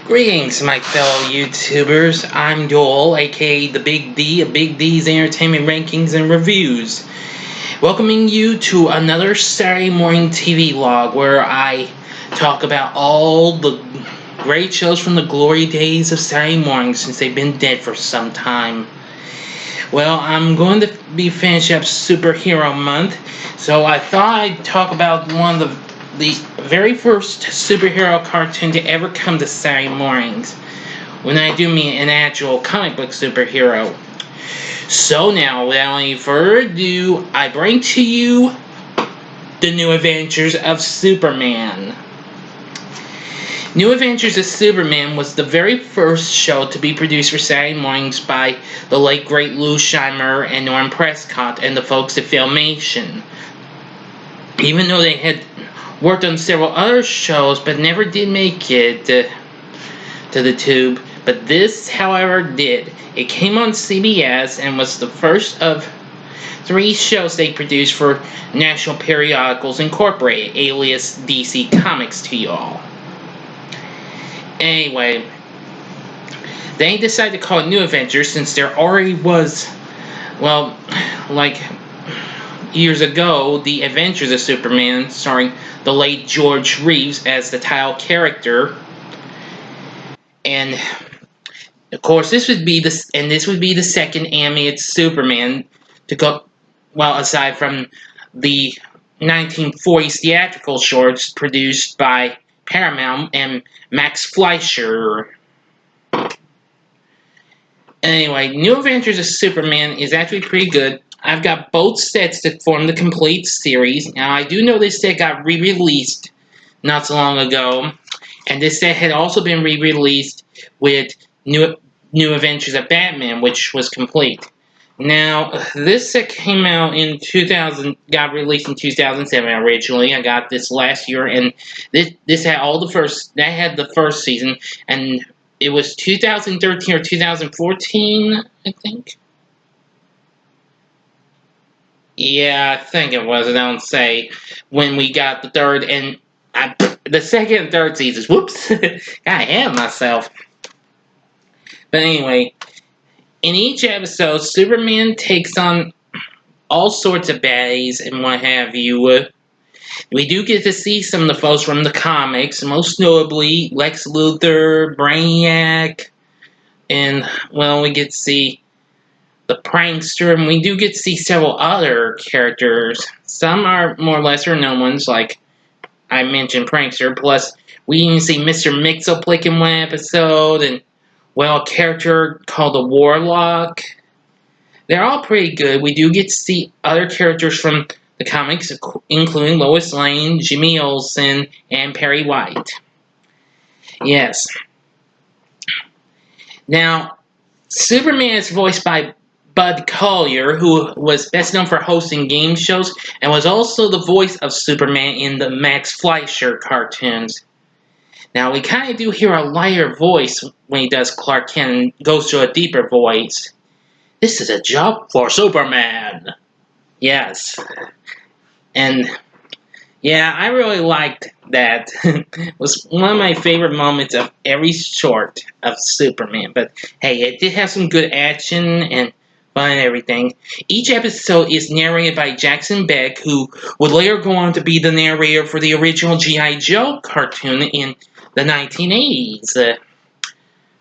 Greetings, my fellow YouTubers. I'm Joel, aka the Big D of Big D's Entertainment Rankings and Reviews, welcoming you to another Saturday Morning TVLog where I talk about all the great shows from the glory days of Saturday morning since they've been dead for some time. Well, I'm going to be finishing up Superhero Month, so I thought I'd talk about one of the very first superhero cartoon to ever come to Saturday mornings. When I do mean an actual comic book superhero. So now, without any further ado, I bring to you the New Adventures of Superman. New Adventures of Superman was the very first show to be produced for Saturday mornings by the late great Lou Scheimer and Norm Prescott and the folks at Filmation. Even though they had worked on several other shows but never did make it to the tube, but this, however, did. It came on CBS and was the first of 3 shows they produced for National Periodicals Incorporated, alias DC Comics to y'all. Anyway, they decided to call it New Adventures since there already was, well, like years ago, The Adventures of Superman, starring the late George Reeves as the title character. And of course, this would be the second animated Superman to go, well, aside from the 1940s theatrical shorts produced by Paramount and Max Fleischer. Anyway, New Adventures of Superman is actually pretty good. I've got both sets to form the complete series. Now, I do know this set got re-released not so long ago, and this set had also been re-released with New Adventures of Batman, which was complete. Now, this set came out in 2000, got released in 2007 originally. I got this last year, and this had had the first season, and it was 2013 or 2014, I think. Yeah, I think it was, I don't say, when we got the third and the second and third seasons. Whoops, I am myself. But anyway, in each episode, Superman takes on all sorts of baddies and what have you. We do get to see some of the folks from the comics, most notably Lex Luthor, Brainiac, and, well, we get to see the Prankster, and we do get to see several other characters. Some are more lesser known ones, like I mentioned Prankster, plus we even see Mr. Mixoplick in one episode, and, well, a character called the Warlock. They're all pretty good. We do get to see other characters from the comics, including Lois Lane, Jimmy Olsen, and Perry White. Yes. Now, Superman is voiced by Bud Collyer, who was best known for hosting game shows, and was also the voice of Superman in the Max Fleischer cartoons. Now, we kind of do hear a lighter voice when he does Clark Kent and goes to a deeper voice. This is a job for Superman. Yes. And, yeah, I really liked that. It was one of my favorite moments of every short of Superman. But, hey, it did have some good action and fun and everything. Each episode is narrated by Jackson Beck, who would later go on to be the narrator for the original G.I. Joe cartoon in the 1980s.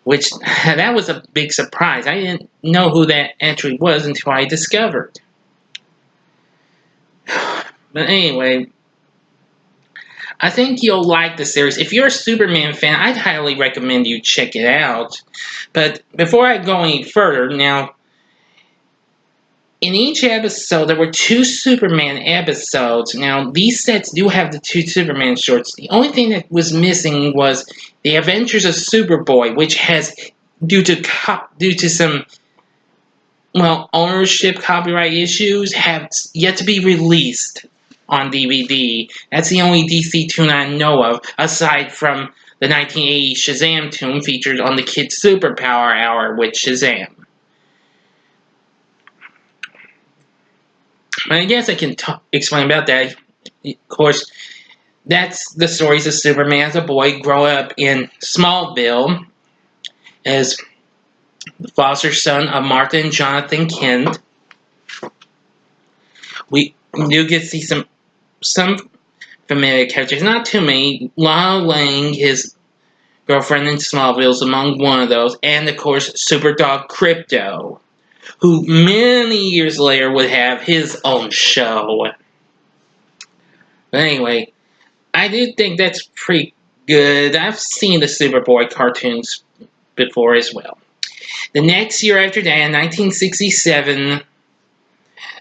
Which, that was a big surprise. I didn't know who that actually was until I discovered. But anyway, I think you'll like the series. If you're a Superman fan, I'd highly recommend you check it out. But before I go any further, now, in each episode, there were 2 Superman episodes. Now, these sets do have the 2 Superman shorts. The only thing that was missing was The Adventures of Superboy, which has, due to some, well, ownership copyright issues, have yet to be released on DVD. That's the only DC tune I know of, aside from the 1980 Shazam tune featured on the Kids Superpower Hour with Shazam. I guess I can explain about that. Of course, That's the stories of Superman as a boy growing up in Smallville as the foster son of Martha and Jonathan Kent. We do get to see some familiar characters, not too many. Lana Lang, his girlfriend in Smallville, is among one of those, and of course Superdog Crypto, who many years later would have his own show. But anyway, I do think that's pretty good. I've seen the Superboy cartoons before as well. The next year after that, in 1967,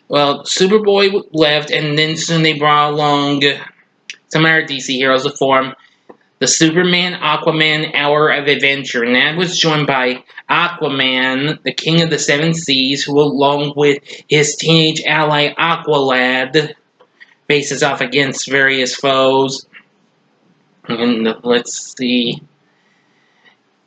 well, Superboy left, and then soon they brought along some other DC heroes to form the Superman Aquaman Hour of Adventure, and that was joined by Aquaman, the King of the Seven Seas, who, along with his teenage ally Aqualad, faces off against various foes. And let's see.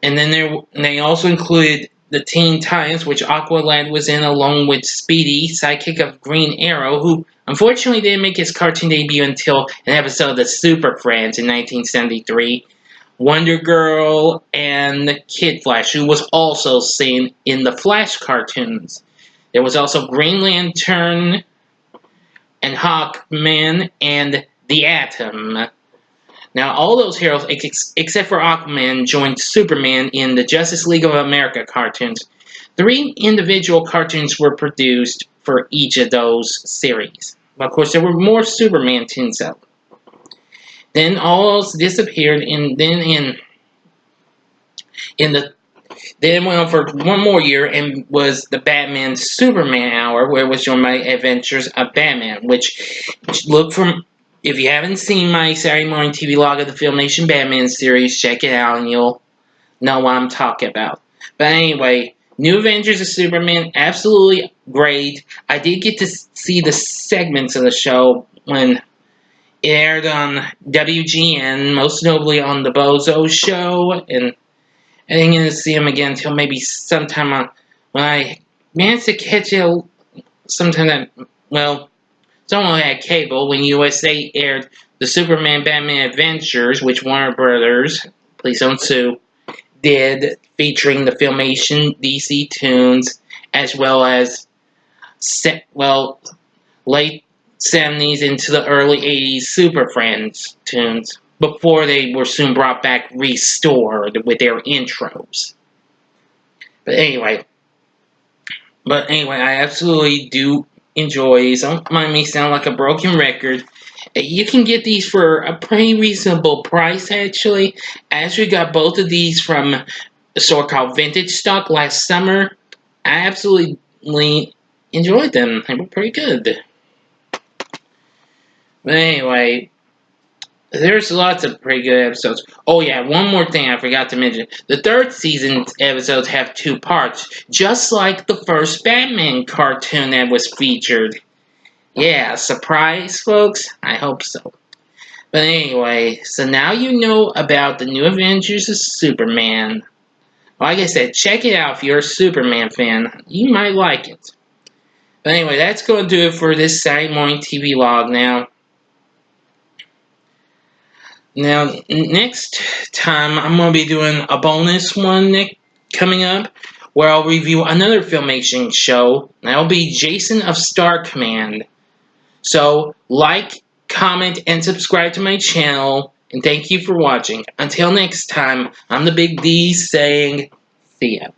And then they also included the Teen Titans, which Aqualad was in, along with Speedy, sidekick of Green Arrow, who unfortunately didn't make his cartoon debut until an episode of the Super Friends in 1973. Wonder Girl, and Kid Flash, who was also seen in the Flash cartoons. There was also Green Lantern, and Hawkman, and the Atom. Now, all those heroes, except for Aquaman, joined Superman in the Justice League of America cartoons. 3 individual cartoons were produced for each of those series. But of course, there were more Superman tunes out. Then all else disappeared, and then then went on for one more year and was the Batman Superman Hour, where it was joined by Adventures of Batman, which look from. If you haven't seen my Saturday Morning TVLog of the Filmation Batman series, check it out and you'll know what I'm talking about. But anyway, New Adventures of Superman, absolutely great. I did get to see the segments of the show when it aired on WGN, most notably on the Bozo Show, and I didn't get to see him again until maybe sometime when I managed to catch it sometime that, well, someone had cable when USA aired the Superman Batman Adventures, which Warner Brothers, please don't sue, did, featuring the Filmation DC tunes, as well as, late 70s into the early 80s Super Friends tunes, before they were soon brought back restored with their intros. But anyway, I absolutely do enjoy these. Don't mind me sound like a broken record. You can get these for a pretty reasonable price, actually. I actually got both of these from a store called Vintage Stock last summer. I absolutely enjoyed them. They were pretty good. But anyway, there's lots of pretty good episodes. Oh yeah, one more thing I forgot to mention. The 3rd season's episodes have 2 parts, just like the first Batman cartoon that was featured. Yeah, surprise, folks? I hope so. But anyway, so now you know about the New Adventures of Superman. Like I said, check it out if you're a Superman fan. You might like it. But anyway, that's going to do it for this Saturday Morning TVLog now. Now, next time, I'm going to be doing a bonus one coming up, where I'll review another Filmation show. That'll be Jason of Star Command. So, like, comment, and subscribe to my channel, and thank you for watching. Until next time, I'm the Big D saying, see ya.